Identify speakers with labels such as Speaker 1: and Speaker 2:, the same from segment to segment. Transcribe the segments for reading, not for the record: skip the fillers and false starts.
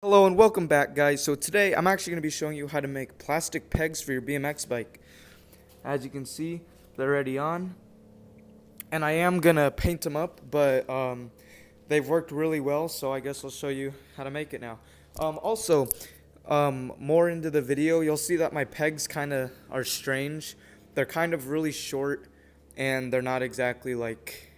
Speaker 1: Hello and welcome back, guys. So today I'm actually going to be showing you how to make plastic pegs for your BMX bike. As you can see, they're already on, and I am going to paint them up, but they've worked really well, so I guess I'll show you how to make it now. More into the video, you'll see that my pegs kind of are strange. They're kind of really short, and they're not exactly like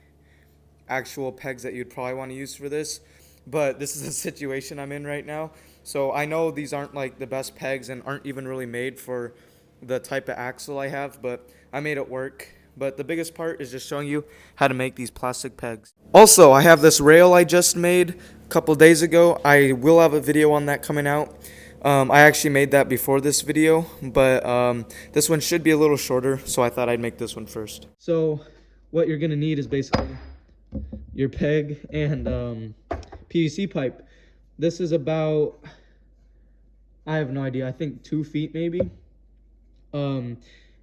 Speaker 1: actual pegs that you'd probably want to use for this. But this is the situation I'm in right now. So I know these aren't like the best pegs and aren't even really made for the type of axle I have, but I made it work. But the biggest part is just showing you how to make these plastic pegs. Also, I have this rail I just made a couple days ago. I will have a video on that coming out. I actually made that before this video, but this one should be a little shorter, so I thought I'd make this one first. So what you're going to need is basically your peg and PVC pipe. This is about, I have no idea, I think 2 feet maybe. And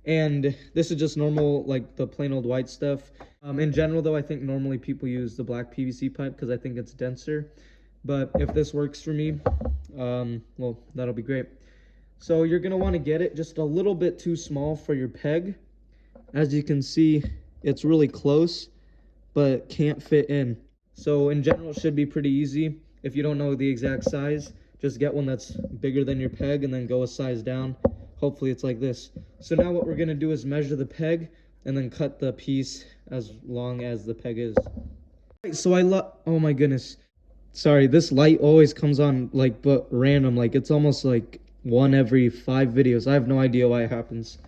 Speaker 1: this is just normal, like the plain old white stuff. In general though, I think normally people use the black PVC pipe because I think it's denser. But if this works for me, well, that'll be great. So you're gonna want to get it just a little bit too small for your peg. As you can see, it's really close, but can't fit in. So in general, it should be pretty easy. If you don't know the exact size, just get one that's bigger than your peg and then go a size down. Hopefully it's like this. So now what we're gonna do is measure the peg and then cut the piece as long as the peg is. So oh my goodness. Sorry, this light always comes on like but random. Like it's almost like one every 5 videos. I have no idea why it happens.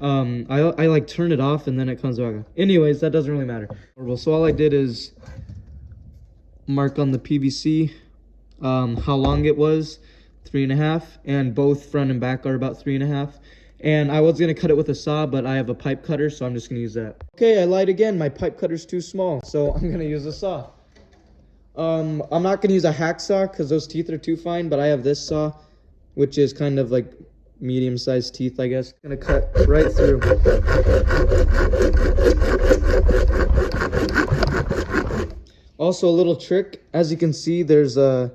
Speaker 1: I like turn it off and then it comes back on. Anyways, that doesn't really matter. So all I did is mark on the PVC how long it was, 3.5, and both front and back are about 3.5. And I was gonna cut it with a saw, but I have a pipe cutter, so I'm just gonna use that. Okay, I lied again. My pipe cutter's too small, so I'm gonna use a saw. I'm not gonna use a hacksaw because those teeth are too fine, but I have this saw, which is kind of like medium-sized teeth, I guess. Gonna cut right through. Also, a little trick, as you can see, there's a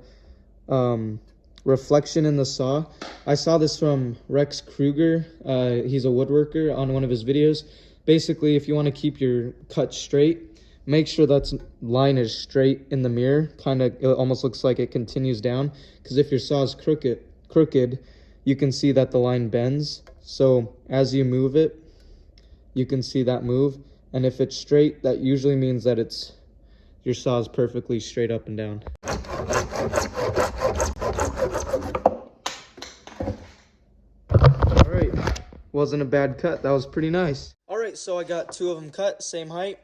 Speaker 1: reflection in the saw. I saw this from Rex Kruger. He's a woodworker on one of his videos. Basically, if you want to keep your cut straight, make sure that line is straight in the mirror. It almost looks like it continues down. Because if your saw is crooked, you can see that the line bends. So as you move it, you can see that move. And if it's straight, that usually means that your saw is perfectly straight up and down. All right, wasn't a bad cut. That was pretty nice. All right, so I got 2 of them cut, same height.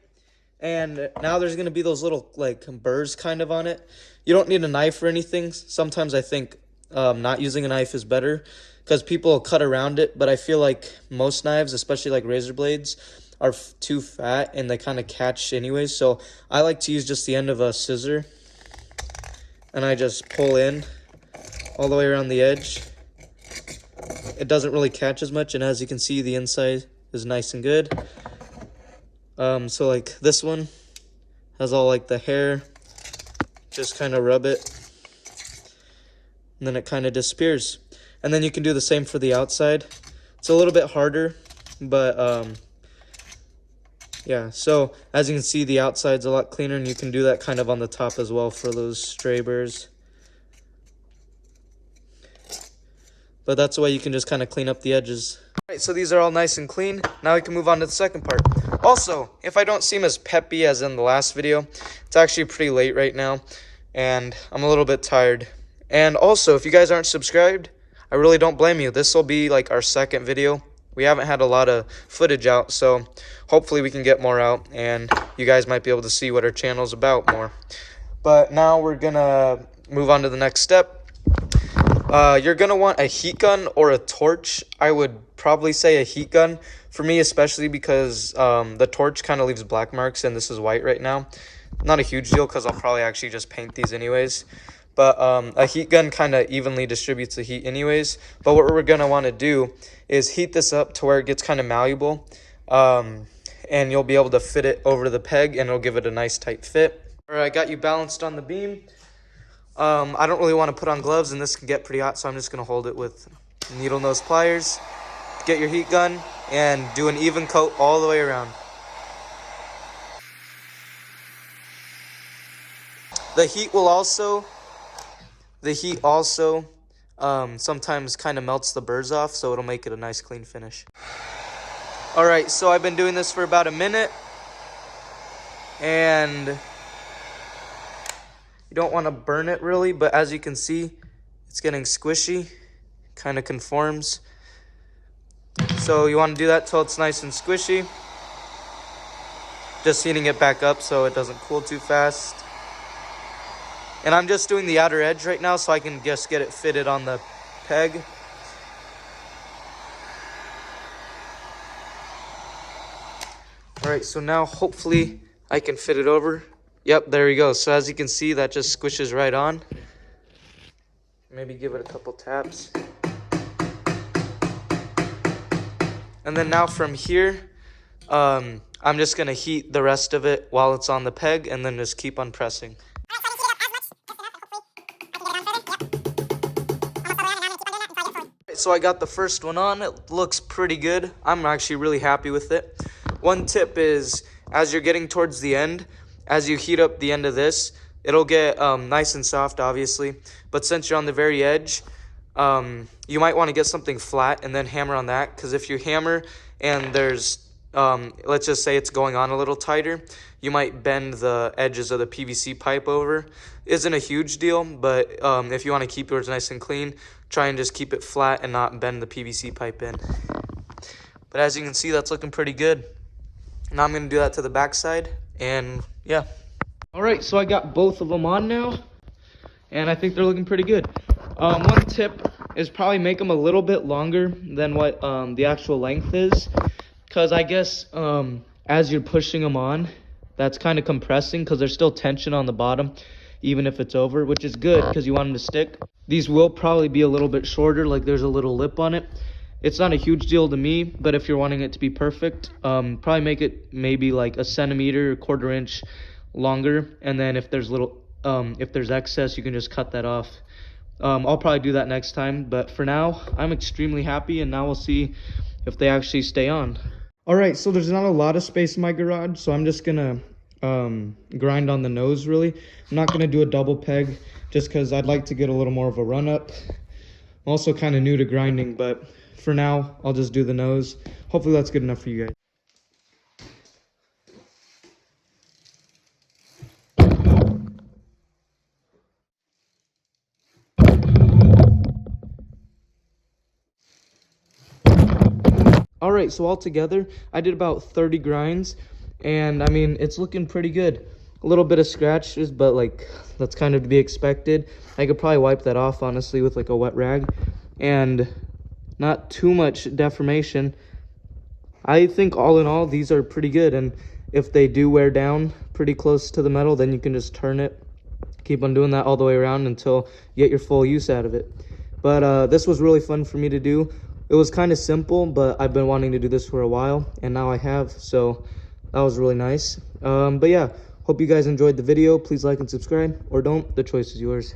Speaker 1: And now there's gonna be those little like burrs kind of on it. You don't need a knife or anything. Sometimes I think not using a knife is better because people will cut around it. But I feel like most knives, especially like razor blades, are too fat and they kind of catch anyways. So I like to use just the end of a scissor and I just pull in all the way around the edge. It doesn't really catch as much, and as you can see, the inside is nice and good. So like this one has all like the hair, just kind of rub it and then it kind of disappears. And then you can do the same for the outside. It's a little bit harder, but yeah, so as you can see, the outside's a lot cleaner, and you can do that kind of on the top as well for those stray burrs. But that's the way you can just kind of clean up the edges. All right, so these are all nice and clean. Now we can move on to the second part. Also, if I don't seem as peppy as in the last video, it's actually pretty late right now, and I'm a little bit tired. And also, if you guys aren't subscribed, I really don't blame you. This will be like our second video. We haven't had a lot of footage out, so hopefully we can get more out, and you guys might be able to see what our channel's about more. But now we're gonna move on to the next step. You're gonna want a heat gun or a torch. I would probably say a heat gun for me, especially because the torch kind of leaves black marks, and this is white right now. Not a huge deal because I'll probably actually just paint these anyways. But a heat gun kind of evenly distributes the heat anyways. But what we're going to want to do is heat this up to where it gets kind of malleable. And you'll be able to fit it over the peg, and it'll give it a nice tight fit. All right, I got you balanced on the beam. I don't really want to put on gloves, and this can get pretty hot, so I'm just going to hold it with needle nose pliers. Get your heat gun and do an even coat all the way around. The heat also sometimes kind of melts the burrs off, so it'll make it a nice clean finish. All right, so I've been doing this for about a minute, and you don't want to burn it really, but as you can see, it's getting squishy, kind of conforms. So you want to do that till it's nice and squishy. Just heating it back up so it doesn't cool too fast. And I'm just doing the outer edge right now so I can just get it fitted on the peg. All right, so now hopefully I can fit it over. Yep, there we go. So as you can see, that just squishes right on. Maybe give it a couple taps. And then now from here, I'm just gonna heat the rest of it while it's on the peg and then just keep on pressing. So I got the first one on. It looks pretty good. I'm actually really happy with it. One tip is, as you're getting towards the end, as you heat up the end of this, it'll get nice and soft, obviously. But since you're on the very edge, you might want to get something flat and then hammer on that. Because if you hammer and there's, let's just say it's going on a little tighter, you might bend the edges of the PVC pipe over. Isn't a huge deal, but if you want to keep yours nice and clean, try and just keep it flat and not bend the PVC pipe in. But as you can see, that's looking pretty good. Now I'm going to do that to the back side, and yeah. All right, so I got both of them on now, and I think they're looking pretty good. One tip is probably make them a little bit longer than what the actual length is, because I guess as you're pushing them on, that's kind of compressing because there's still tension on the bottom, even if it's over, which is good because you want them to stick. These will probably be a little bit shorter, like there's a little lip on it. It's not a huge deal to me, but if you're wanting it to be perfect, probably make it maybe like a centimeter, 1/4 inch longer, and then if there's excess, you can just cut that off. I'll probably do that next time, but for now, I'm extremely happy, and now we'll see if they actually stay on. All right, so there's not a lot of space in my garage, so I'm just gonna grind on the nose really. I'm not gonna do a double peg just because I'd like to get a little more of a run up. I'm also kind of new to grinding, but for now, I'll just do the nose. Hopefully that's good enough for you guys. All right, so altogether, I did about 30 grinds, and I mean, it's looking pretty good. A little bit of scratches, but like, that's kind of to be expected. I could probably wipe that off, honestly, with like a wet rag, and not too much deformation. I think all in all, these are pretty good, and if they do wear down pretty close to the metal, then you can just turn it. Keep on doing that all the way around until you get your full use out of it. But this was really fun for me to do. It was kind of simple, but I've been wanting to do this for a while, and now I have, so that was really nice. But yeah, hope you guys enjoyed the video. Please like and subscribe, or don't. The choice is yours.